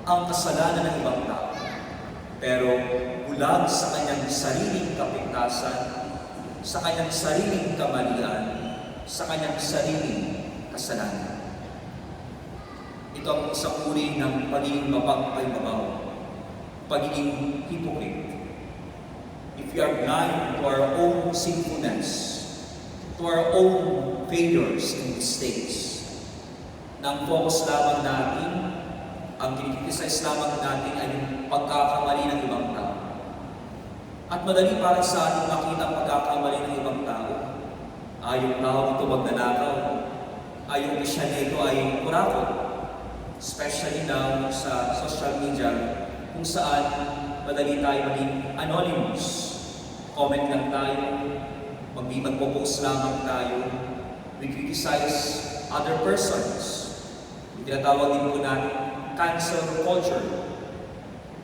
ang kasalanan ng ibang tao, pero bulag sa kanyang sariling kapintasan, sa kanyang sariling kamalian, sa kanyang sariling kasalanan. Ito ang isang uri ng pagiging mapagpaybabaw, pagiging hypocrite. If we are blind to our own sinfulness, to our own failures and mistakes, na ang focus lamang natin, ang kinikrisis lamang natin ay yung pagkakamali ng ibang tao. At madali para sa atin makita ang pagkakamali ng ibang tao. Yung tao ito magnanakaw, yung siya nito ay kurakot. Especially now sa social media, kung saan madali tayo maging anonymous. Comment lang tayo, magpo-post lamang tayo, we criticize other persons. Tinatawag din po natin cancel culture.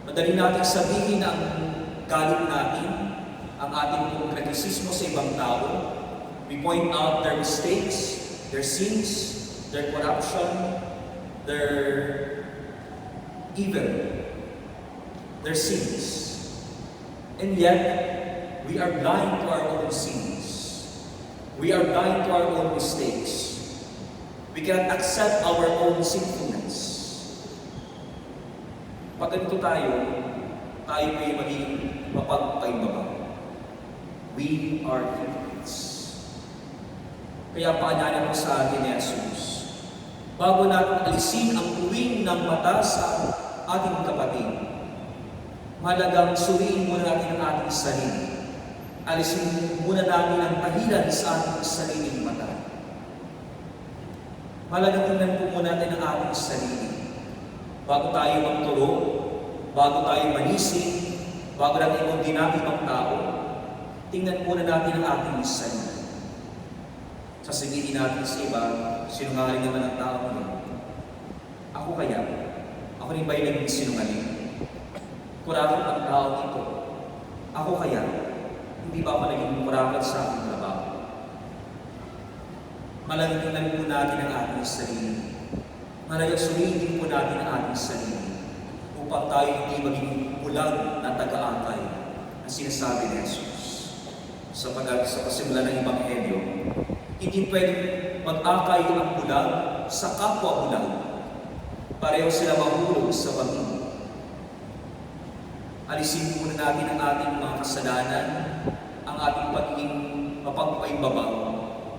Madali natin sabihin ang galit natin, ang ating kritisismo sa ibang tao. We point out their mistakes, their sins, their corruption, their evil, their sins. And yet, we are blind to our own sins. We are blind to our own mistakes. We cannot accept our own sinfulness. Pag ganito tayo ay maging mapagpaybabaw. We are hypocrites. Kaya paalala po sa atin ni Jesus, bago natin alisin ang tuwing ng mata sa ating kapatid, mahalagang suriin muna natin ang ating sarili. Alisin muna natin ang tahilan sa ating sariling mata. Mahalagang tingnan po muna natin ang ating sarili. Bago tayo magturo, bago tayo manising, bago natin i-condemn ibang tao, tingnan muna natin ang ating sarili. Sasabihin natin sa iba, sinungaling naman ang tao niya. Ako kaya? Ako rin ba yung naging sinungaling? Kurakot ang tao dito. Ako kaya? Hindi ba ako naging kurakot sa aking trabaho? Malalaman po natin ang ating sarili. Malalaman po natin ang ating sarili upang tayo hindi maging bulag na taga-akay na sinasabi ni Jesus. Sa pasimula ng Ebanghelyo, hindi pwedeng mag-akay ang bulag sa kapwa bulag. Pareho sila mahulog sa pamilya. Alisin muna natin ang ating mga kasalanan, ang ating pagiging mapagpaybabaw,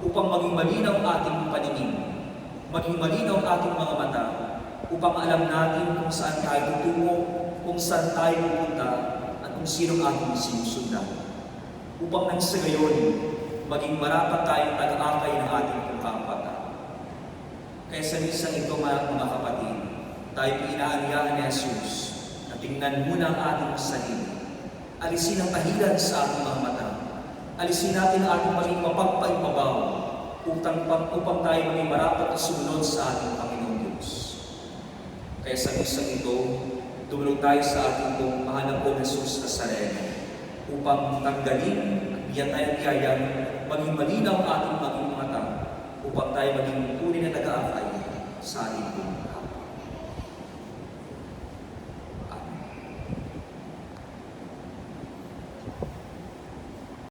upang maging malinaw ang ating paningin, maging malinaw ang ating mga mata, upang alam natin kung saan tayo tutungo, kung saan tayo pupunta, at kung sino ang ating sinusundan. Upang nang sa gayon, maging marapat tayong taga-akay ng ating pagkakapata. Kaya sa misang ito mga kapatid, tayo inaanyayahan ni Jesus na tingnan muna ang ating sarili. Alisin ang tahilan sa ating mga mata. Alisin natin ang ating maging mapagpaybabaw upang tayo maging marapat at sumunod sa ating Panginoon Diyos. Kaya sa misang ito, tumulong tayo sa ating pong mahanap po Jesus Nazareno upang tanggalin at bigyan tayo tiyayang maging malinaw ang ating maging mata upang tayo maging tunay na nag-aakay sa ating buhay.